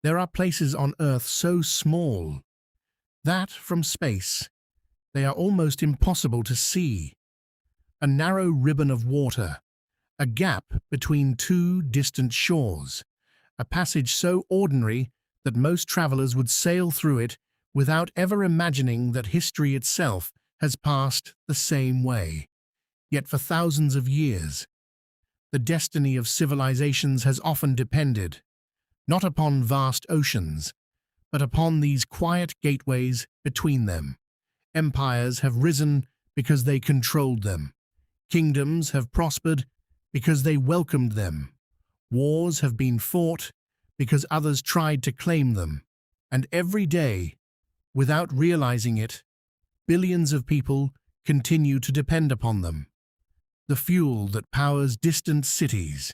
There are places on Earth so small that, from space, they are almost impossible to see. A narrow ribbon of water, a gap between two distant shores, a passage so ordinary that most travelers would sail through it without ever imagining that history itself has passed the same way. Yet for thousands of years, the destiny of civilizations has often depended, not upon vast oceans, but upon these quiet gateways between them. Empires have risen because they controlled them. Kingdoms have prospered because they welcomed them. Wars have been fought because others tried to claim them. And every day, without realizing it, billions of people continue to depend upon them. The fuel that powers distant cities,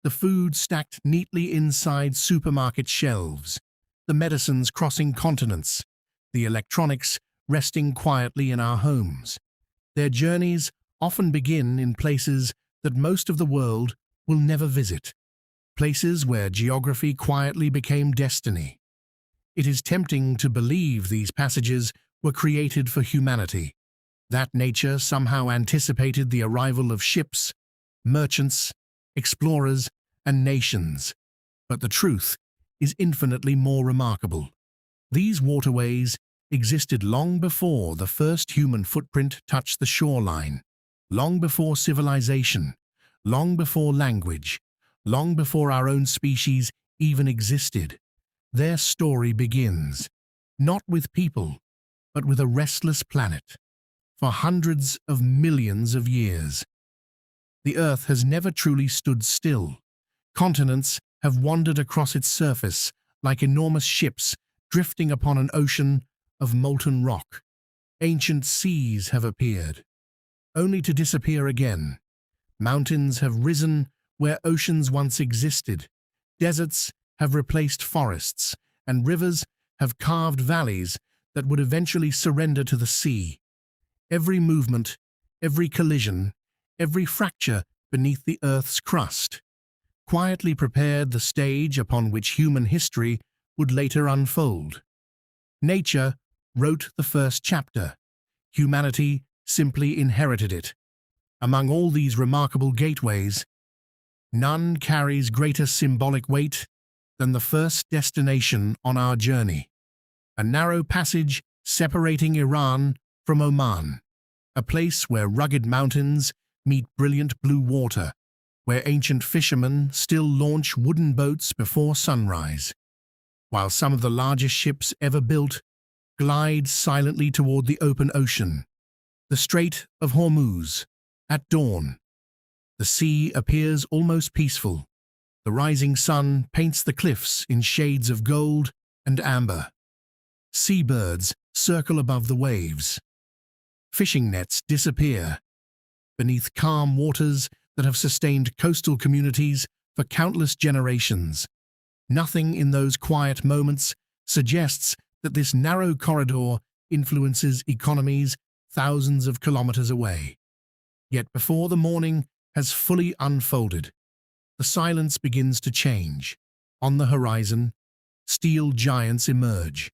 the food stacked neatly inside supermarket shelves, the medicines crossing continents, the electronics resting quietly in our homes. Their journeys often begin in places that most of the world will never visit, places where geography quietly became destiny. It is tempting to believe these passages were created for humanity, that nature somehow anticipated the arrival of ships, merchants, explorers, and nations. But the truth is infinitely more remarkable. These waterways existed long before the first human footprint touched the shoreline, long before civilization, long before language, long before our own species even existed. Their story begins, not with people, but with a restless planet. For hundreds of millions of years, the Earth has never truly stood still. Continents have wandered across its surface like enormous ships drifting upon an ocean of molten rock. Ancient seas have appeared, only to disappear again. Mountains have risen where oceans once existed. Deserts have replaced forests, and rivers have carved valleys that would eventually surrender to the sea. Every movement, every collision, every fracture beneath the Earth's crust quietly prepared the stage upon which human history would later unfold. Nature wrote the first chapter. Humanity simply inherited it. Among all these remarkable gateways, none carries greater symbolic weight than the first destination on our journey, a narrow passage separating Iran from Oman, a place where rugged mountains meet brilliant blue water, where ancient fishermen still launch wooden boats before sunrise, while some of the largest ships ever built glide silently toward the open ocean. The Strait of Hormuz. At dawn, the sea appears almost peaceful. The rising sun paints the cliffs in shades of gold and amber. Seabirds circle above the waves. Fishing nets disappear beneath calm waters that have sustained coastal communities for countless generations. Nothing in those quiet moments suggests that this narrow corridor influences economies thousands of kilometers away. Yet before the morning has fully unfolded, the silence begins to change. On the horizon, steel giants emerge,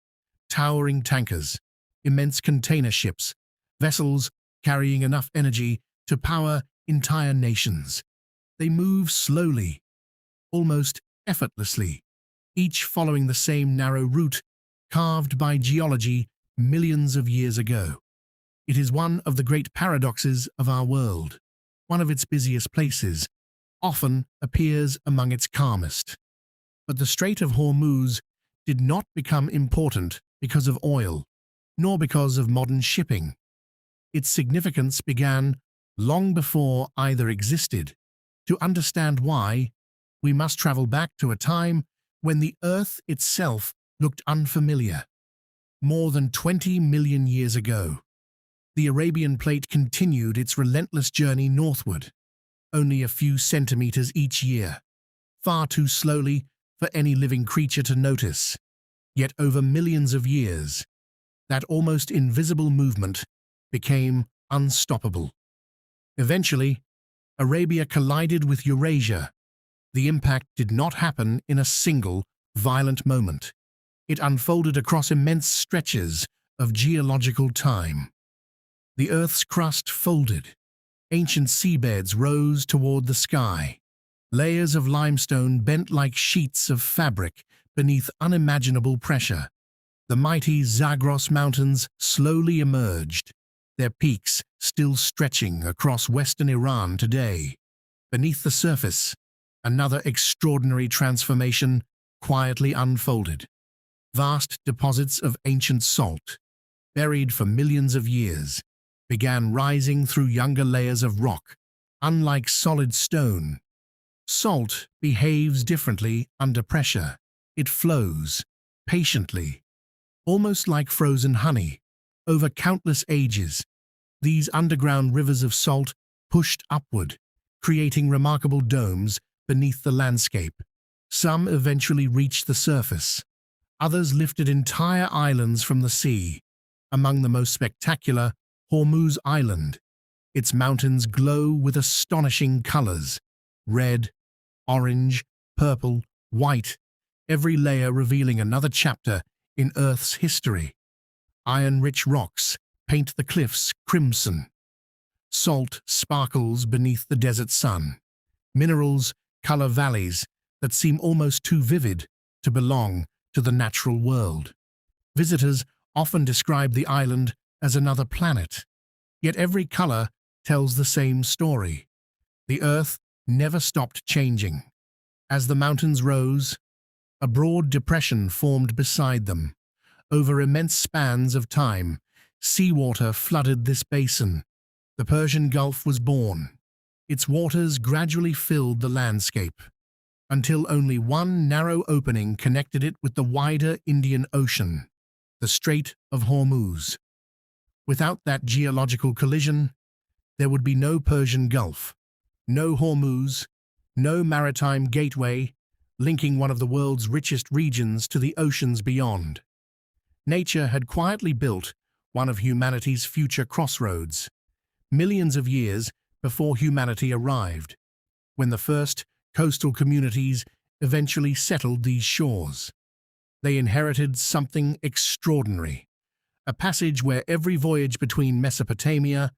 towering tankers, immense container ships, vessels carrying enough energy to power entire nations. They move slowly, almost effortlessly, each following the same narrow route carved by geology millions of years ago. It is one of the great paradoxes of our world. One of its busiest places often appears among its calmest. But the Strait of Hormuz did not become important because of oil, nor because of modern shipping. Its significance began long before either existed. To understand why, we must travel back to a time when the Earth itself looked unfamiliar. More than 20 million years ago, the Arabian Plate continued its relentless journey northward, only a few centimeters each year, far too slowly for any living creature to notice. Yet over millions of years, that almost invisible movement became unstoppable. Eventually, Arabia collided with Eurasia. The impact did not happen in a single violent moment. It unfolded across immense stretches of geological time. The Earth's crust folded. Ancient seabeds rose toward the sky. Layers of limestone bent like sheets of fabric beneath unimaginable pressure. The mighty Zagros Mountains slowly emerged, their peaks still stretching across western Iran today. Beneath the surface, another extraordinary transformation quietly unfolded. Vast deposits of ancient salt, buried for millions of years, began rising through younger layers of rock. Unlike solid stone, salt behaves differently under pressure. It flows, patiently, almost like frozen honey. Over countless ages, these underground rivers of salt pushed upward, creating remarkable domes beneath the landscape. Some eventually reached the surface. Others lifted entire islands from the sea. Among the most spectacular, Hormuz Island. Its mountains glow with astonishing colors: red, orange, purple, white, every layer revealing another chapter in Earth's history. Iron-rich rocks paint the cliffs crimson. Salt sparkles beneath the desert sun. Minerals color valleys that seem almost too vivid to belong to the natural world. Visitors often describe the island as another planet, yet every color tells the same story. The Earth never stopped changing. As the mountains rose, a broad depression formed beside them. Over immense spans of time, seawater flooded this basin. The Persian Gulf was born. Its waters gradually filled the landscape, until only one narrow opening connected it with the wider Indian Ocean, the Strait of Hormuz. Without that geological collision, there would be no Persian Gulf, no Hormuz, no maritime gateway linking one of the world's richest regions to the oceans beyond. Nature had quietly built one of humanity's future crossroads, millions of years before humanity arrived, when the first coastal communities eventually settled these shores. They inherited something extraordinary, a passage where every voyage between Mesopotamia,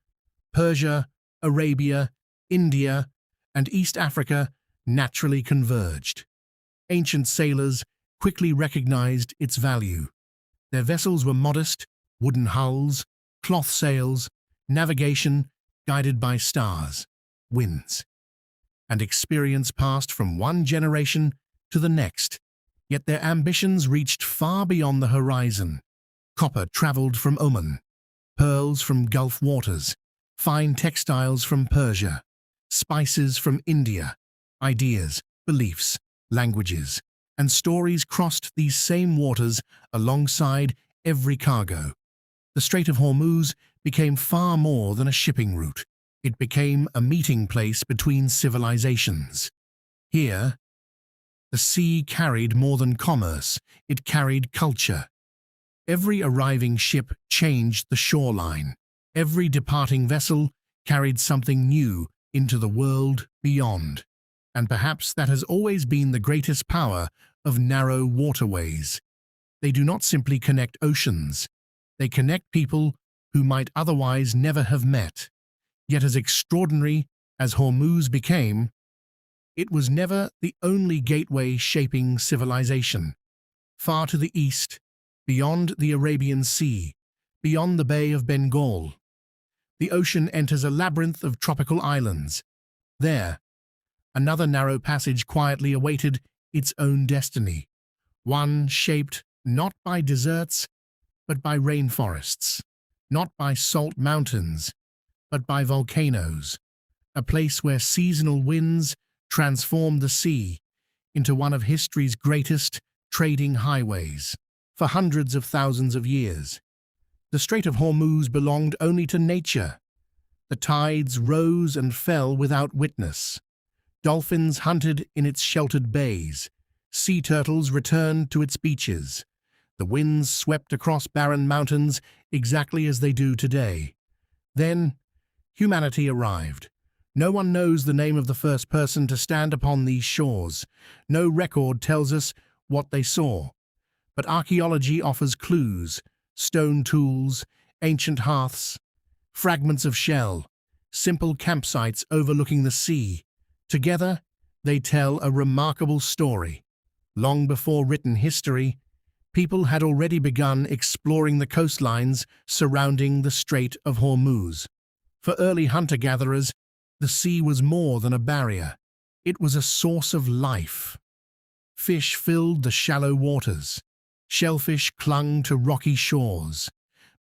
Persia, Arabia, India, and East Africa naturally converged. Ancient sailors quickly recognized its value. Their vessels were modest, wooden hulls, cloth sails, navigation guided by stars, winds, and experience passed from one generation to the next. Yet their ambitions reached far beyond the horizon. Copper traveled from Oman, pearls from Gulf waters, fine textiles from Persia, spices from India. Ideas, beliefs, languages, and stories crossed these same waters alongside every cargo. The Strait of Hormuz became far more than a shipping route. It became a meeting place between civilizations. Here, the sea carried more than commerce, it carried culture. Every arriving ship changed the shoreline. Every departing vessel carried something new into the world beyond. And perhaps that has always been the greatest power of narrow waterways. They do not simply connect oceans. They connect people who might otherwise never have met. Yet as extraordinary as Hormuz became, it was never the only gateway shaping civilization. Far to the east, beyond the Arabian Sea, beyond the Bay of Bengal, the ocean enters a labyrinth of tropical islands. There, another narrow passage quietly awaited its own destiny, one shaped not by deserts, but by rainforests, not by salt mountains, but by volcanoes, a place where seasonal winds transformed the sea into one of history's greatest trading highways. For hundreds of thousands of years, the Strait of Hormuz belonged only to nature. The tides rose and fell without witness. Dolphins hunted in its sheltered bays. Sea turtles returned to its beaches. The winds swept across barren mountains exactly as they do today. Then, humanity arrived. No one knows the name of the first person to stand upon these shores. No record tells us what they saw. But archaeology offers clues: stone tools, ancient hearths, fragments of shell, simple campsites overlooking the sea. Together, they tell a remarkable story. Long before written history, people had already begun exploring the coastlines surrounding the Strait of Hormuz. For early hunter-gatherers, the sea was more than a barrier. It was a source of life. Fish filled the shallow waters. Shellfish clung to rocky shores.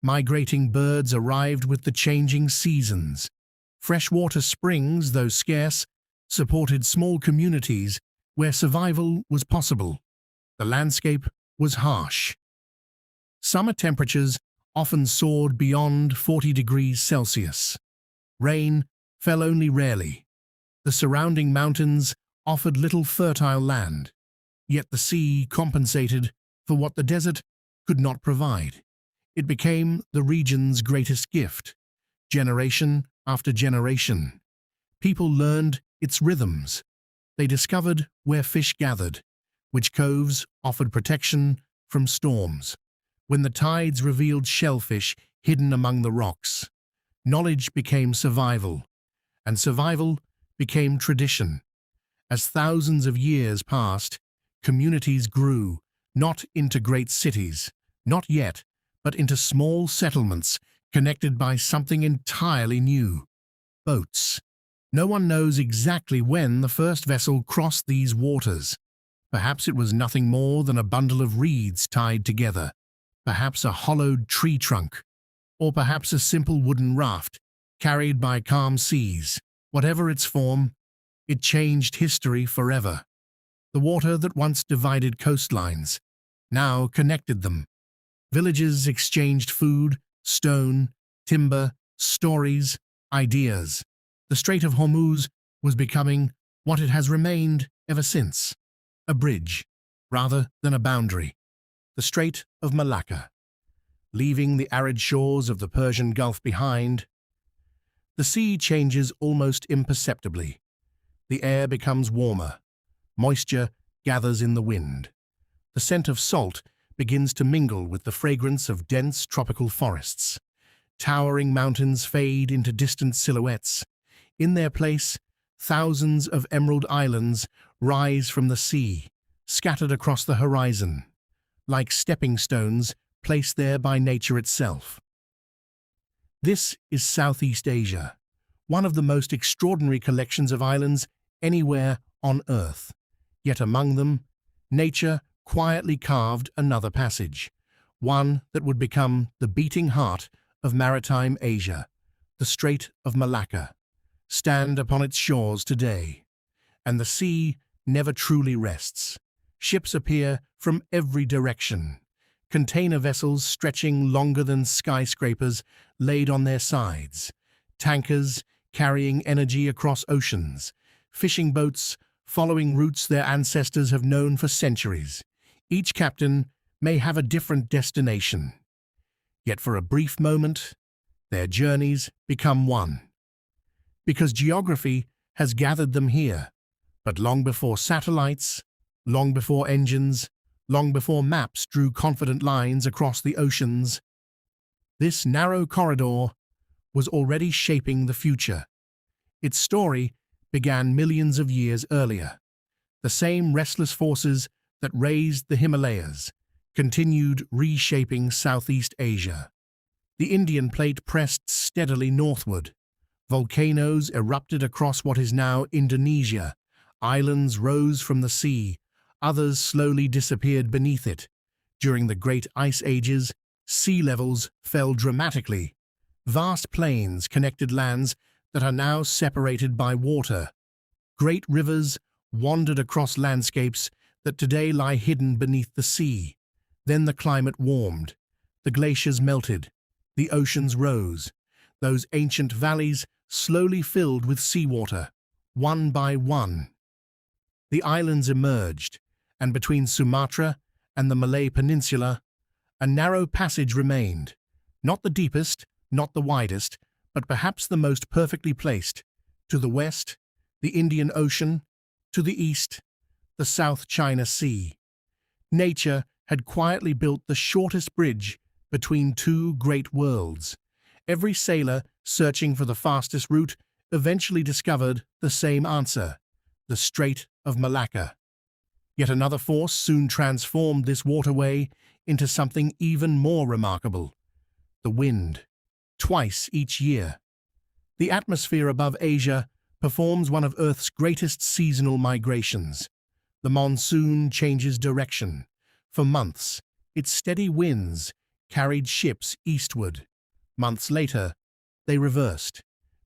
Migrating birds arrived with the changing seasons. Freshwater springs, though scarce, supported small communities where survival was possible. The landscape was harsh. Summer temperatures often soared beyond 40 degrees Celsius. Rain fell only rarely. The surrounding mountains offered little fertile land, yet the sea compensated for what the desert could not provide. It became the region's greatest gift. Generation after generation, people learned its rhythms. They discovered where fish gathered, which coves offered protection from storms. When the tides revealed shellfish hidden among the rocks, knowledge became survival, and survival became tradition. As thousands of years passed, communities grew, not into great cities, not yet, but into small settlements connected by something entirely new: boats. No one knows exactly when the first vessel crossed these waters. Perhaps it was nothing more than a bundle of reeds tied together, perhaps a hollowed tree trunk, or perhaps a simple wooden raft carried by calm seas. Whatever its form, it changed history forever. The water that once divided coastlines now connected them. Villages exchanged food, stone, timber, stories, ideas. The Strait of Hormuz was becoming what it has remained ever since: a bridge, rather than a boundary. The Strait of Malacca. Leaving the arid shores of the Persian Gulf behind, the sea changes almost imperceptibly. The air becomes warmer. Moisture gathers in the wind. The scent of salt begins to mingle with the fragrance of dense tropical forests. Towering mountains fade into distant silhouettes. In their place, thousands of emerald islands rise from the sea, scattered across the horizon, like stepping stones placed there by nature itself. This is Southeast Asia, one of the most extraordinary collections of islands anywhere on Earth. Yet among them, nature quietly carved another passage, one that would become the beating heart of maritime Asia. The Strait of Malacca. Stand upon its shores today, and the sea never truly rests. Ships appear from every direction. Container vessels stretching longer than skyscrapers laid on their sides. Tankers carrying energy across oceans. Fishing boats following routes their ancestors have known for centuries. Each captain may have a different destination. Yet for a brief moment, their journeys become one. Because geography has gathered them here, but long before satellites, long before engines, long before maps drew confident lines across the oceans, this narrow corridor was already shaping the future. Its story began millions of years earlier. The same restless forces that raised the Himalayas continued reshaping Southeast Asia. The Indian plate pressed steadily northward. Volcanoes erupted across what is now Indonesia. Islands rose from the sea. Others slowly disappeared beneath it. During the Great Ice Ages, sea levels fell dramatically. Vast plains connected lands that are now separated by water. Great rivers wandered across landscapes that today lie hidden beneath the sea. Then the climate warmed. The glaciers melted. The oceans rose. Those ancient valleys slowly filled with seawater, one by one. The islands emerged, and between Sumatra and the Malay Peninsula, a narrow passage remained, not the deepest, not the widest, but perhaps the most perfectly placed. To the west, the Indian Ocean; to the east, the South China Sea. Nature had quietly built the shortest bridge between two great worlds. Every sailor searching for the fastest route eventually discovered the same answer: the Strait of Malacca. Yet another force soon transformed this waterway into something even more remarkable: the wind. Twice each year, the atmosphere above Asia performs one of Earth's greatest seasonal migrations. The monsoon changes direction. For months, its steady winds carried ships eastward. Months later, they reversed,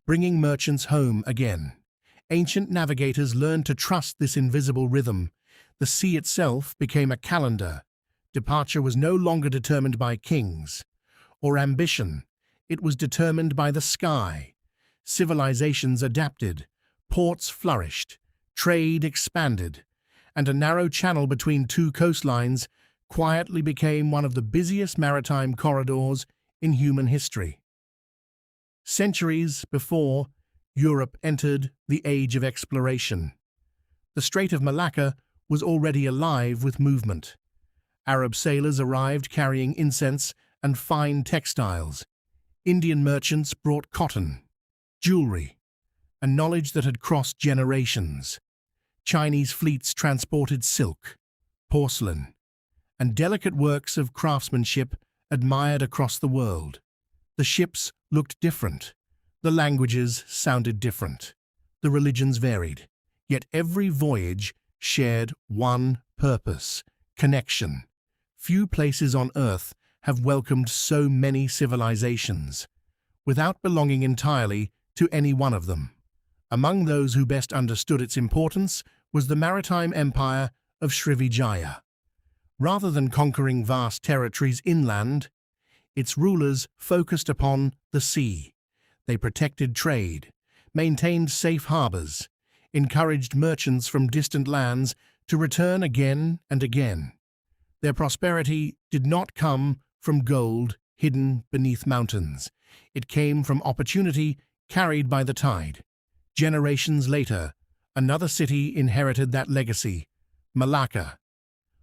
bringing merchants home again. Ancient navigators learned to trust this invisible rhythm. The sea itself became a calendar. Departure was no longer determined by kings or ambition. It was determined by the sky. Civilizations adapted, ports flourished, trade expanded, and a narrow channel between two coastlines quietly became one of the busiest maritime corridors in human history. Centuries before Europe entered the age of exploration, the Strait of Malacca was already alive with movement. Arab sailors arrived carrying incense and fine textiles. Indian merchants brought cotton, jewelry, and knowledge that had crossed generations. Chinese fleets transported silk, porcelain, and delicate works of craftsmanship admired across the world. The ships looked different. The languages sounded different. The religions varied. Yet every voyage shared one purpose: connection. Few places on Earth have welcomed so many civilizations, without belonging entirely to any one of them. Among those who best understood its importance was the maritime empire of Srivijaya. Rather than conquering vast territories inland, its rulers focused upon the sea. They protected trade, maintained safe harbors, encouraged merchants from distant lands to return again and again. Their prosperity did not come from gold hidden beneath mountains. It came from opportunity carried by the tide. Generations later, another city inherited that legacy: Malacca.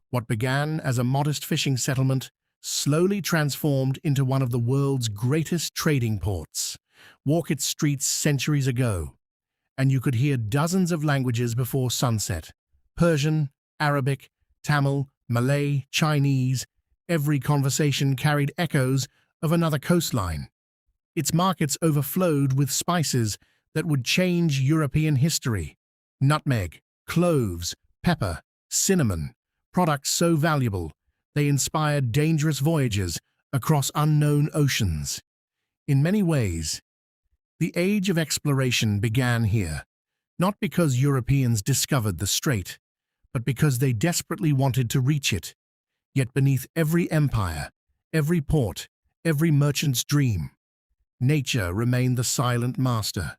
What began as a modest fishing settlement slowly transformed into one of the world's greatest trading ports. Walk its streets centuries ago, and you could hear dozens of languages before sunset: Persian, Arabic, Tamil, Malay, Chinese. Every conversation carried echoes of another coastline. Its markets overflowed with spices that would change European history: nutmeg, cloves, pepper, cinnamon, products so valuable they inspired dangerous voyages across unknown oceans. In many ways, the age of exploration began here, not because Europeans discovered the strait, but because they desperately wanted to reach it. Yet beneath every empire, every port, every merchant's dream, nature remained the silent master.